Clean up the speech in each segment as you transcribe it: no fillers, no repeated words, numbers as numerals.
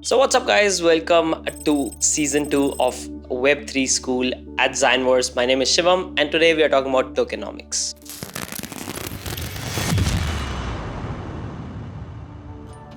So what's up guys, welcome to season 2 of Web3 School at Zionverse. My name is Shivam and today we are talking about tokenomics.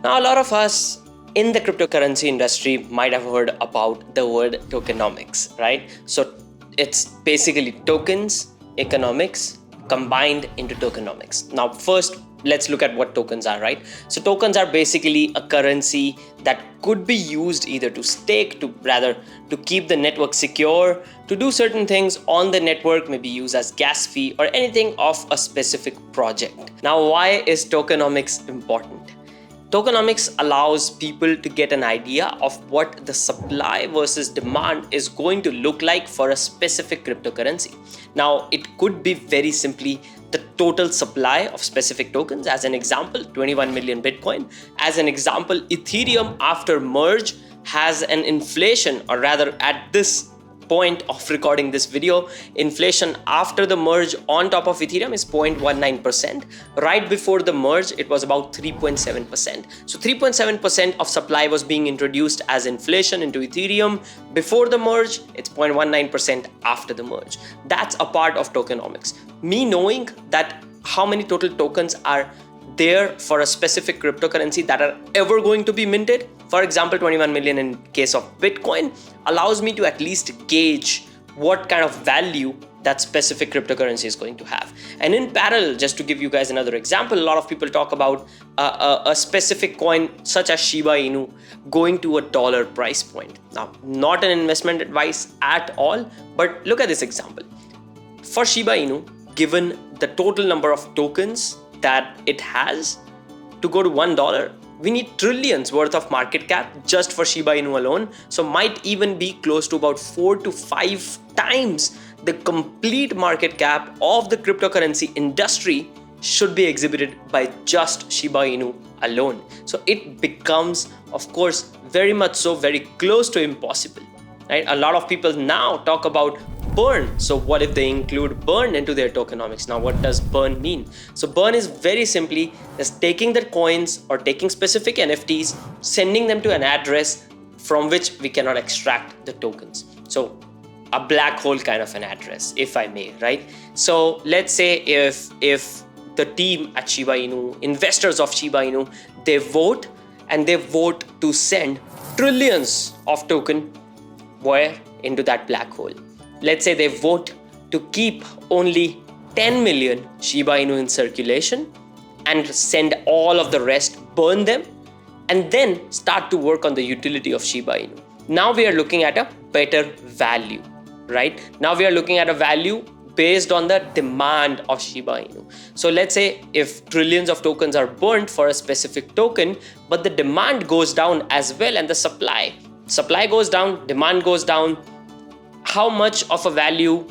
Now a lot of us in the cryptocurrency industry might have heard about the word tokenomics, right? So it's basically tokens, economics combined into tokenomics. Now first, let's look at what tokens are, right? So tokens are basically a currency that could be used either to stake, to keep the network secure, to do certain things on the network, maybe use as gas fee or anything of a specific project. Now, why is tokenomics important? Tokenomics allows people to get an idea of what the supply versus demand is going to look like for a specific cryptocurrency. Now, it could be very simply the total supply of specific tokens. As an example, 21 million Bitcoin. As an example, Ethereum after merge has an inflation, or rather at this point of recording this video, inflation after the merge on top of Ethereum is 0.19%. Right before the merge, it was about 3.7%. So 3.7% of supply was being introduced as inflation into Ethereum before the merge. It's 0.19% after the merge. That's a part of tokenomics. Me knowing that how many total tokens are there for a specific cryptocurrency that are ever going to be minted, for example 21 million in case of Bitcoin, allows me to at least gauge what kind of value that specific cryptocurrency is going to have. And in parallel, just to give you guys another example, a lot of people talk about a specific coin such as Shiba Inu going to $1 price point. Now, not an investment advice at all, but look at this example. For Shiba Inu, given the total number of tokens that it has, to go to $1, we need trillions worth of market cap just for Shiba Inu alone. So might even be close to about 4 to 5 times the complete market cap of the cryptocurrency industry should be exhibited by just Shiba Inu alone. So it becomes, of course, very much so, very close to impossible, right? A lot of people now talk about burn. So what if they include burn into their tokenomics? Now, what does burn mean? So burn is very simply just taking the coins or taking specific NFTs, sending them to an address from which we cannot extract the tokens. So a black hole kind of an address, if I may, right? So let's say if the team at Shiba Inu, investors of Shiba Inu, they vote to send trillions of token where into that black hole. Let's say they vote to keep only 10 million Shiba Inu in circulation and send all of the rest, burn them, and then start to work on the utility of Shiba Inu. Now we are looking at a better value, right? Now we are looking at a value based on the demand of Shiba Inu. So let's say if trillions of tokens are burnt for a specific token, but the demand goes down as well and the supply goes down, demand goes down, how much of a value,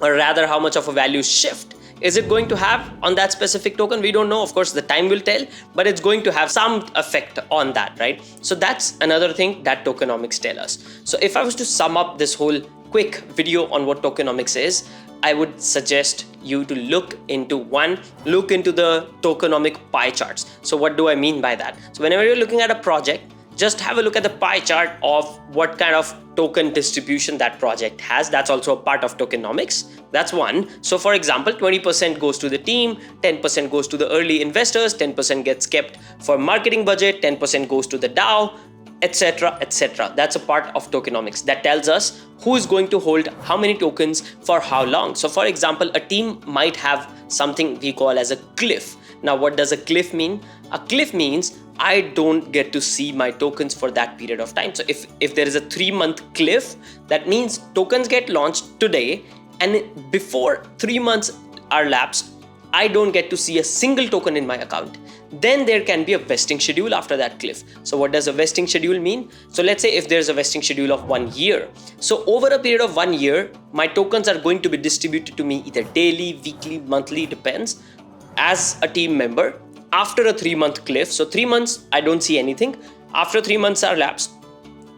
or rather how much of a value shift is it going to have on that specific token? We don't know. Of course, the time will tell, but it's going to have some effect on that, right? So that's another thing that tokenomics tell us. So if I was to sum up this whole quick video on what tokenomics is, I would suggest you to look into the tokenomic pie charts. So what do I mean by that? So whenever you're looking at a project, just have a look at the pie chart of what kind of token distribution that project has. That's also a part of tokenomics. That's one. So for example, 20% goes to the team, 10% goes to the early investors, 10% gets kept for marketing budget, 10% goes to the DAO, etc., etc. That's a part of tokenomics that tells us who is going to hold how many tokens for how long. So for example, a team might have something we call as a cliff. Now, what does a cliff mean? A cliff means I don't get to see my tokens for that period of time. So if there is a 3-month cliff, that means tokens get launched today, and before 3 months are lapsed, I don't get to see a single token in my account. Then there can be a vesting schedule after that cliff. So what does a vesting schedule mean? So let's say if there's a vesting schedule of 1 year. So over a period of 1 year, my tokens are going to be distributed to me either daily, weekly, monthly, depends, as a team member after a 3-month cliff. So 3 months, I don't see anything. After 3 months are lapsed,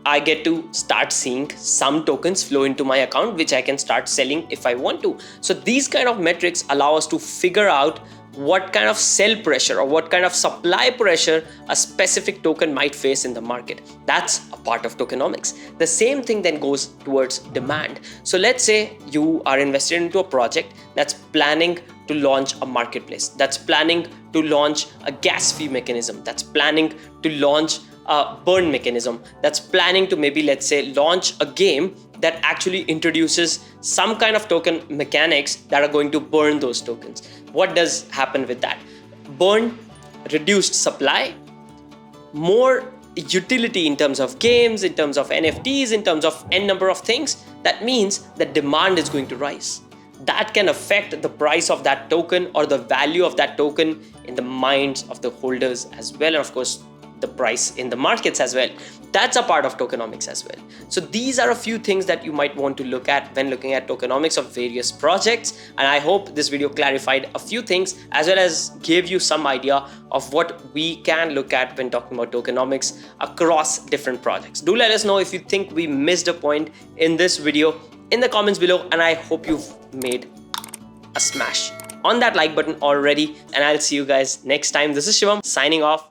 I get to start seeing some tokens flow into my account, which I can start selling if I want to. So these kind of metrics allow us to figure out what kind of sell pressure or what kind of supply pressure a specific token might face in the market. That's a part of tokenomics. The same thing then goes towards demand. So let's say you are invested into a project that's planning to launch a marketplace, that's planning to launch a gas fee mechanism, that's planning to launch a burn mechanism, that's planning to maybe, let's say, launch a game that actually introduces some kind of token mechanics that are going to burn those tokens. What does happen with that? Burn, reduced supply, more utility in terms of games, in terms of NFTs, in terms of n number of things. That means the demand is going to rise. That can affect the price of that token or the value of that token in the minds of the holders as well, and of course the price in the markets as well. That's a part of tokenomics as well. So these are a few things that you might want to look at when looking at tokenomics of various projects. And I hope this video clarified a few things as well as gave you some idea of what we can look at when talking about tokenomics across different projects. Do let us know if you think we missed a point in this video in the comments below, and I hope you've made a smash on that like button already, and I'll see you guys next time. This is Shivam signing off.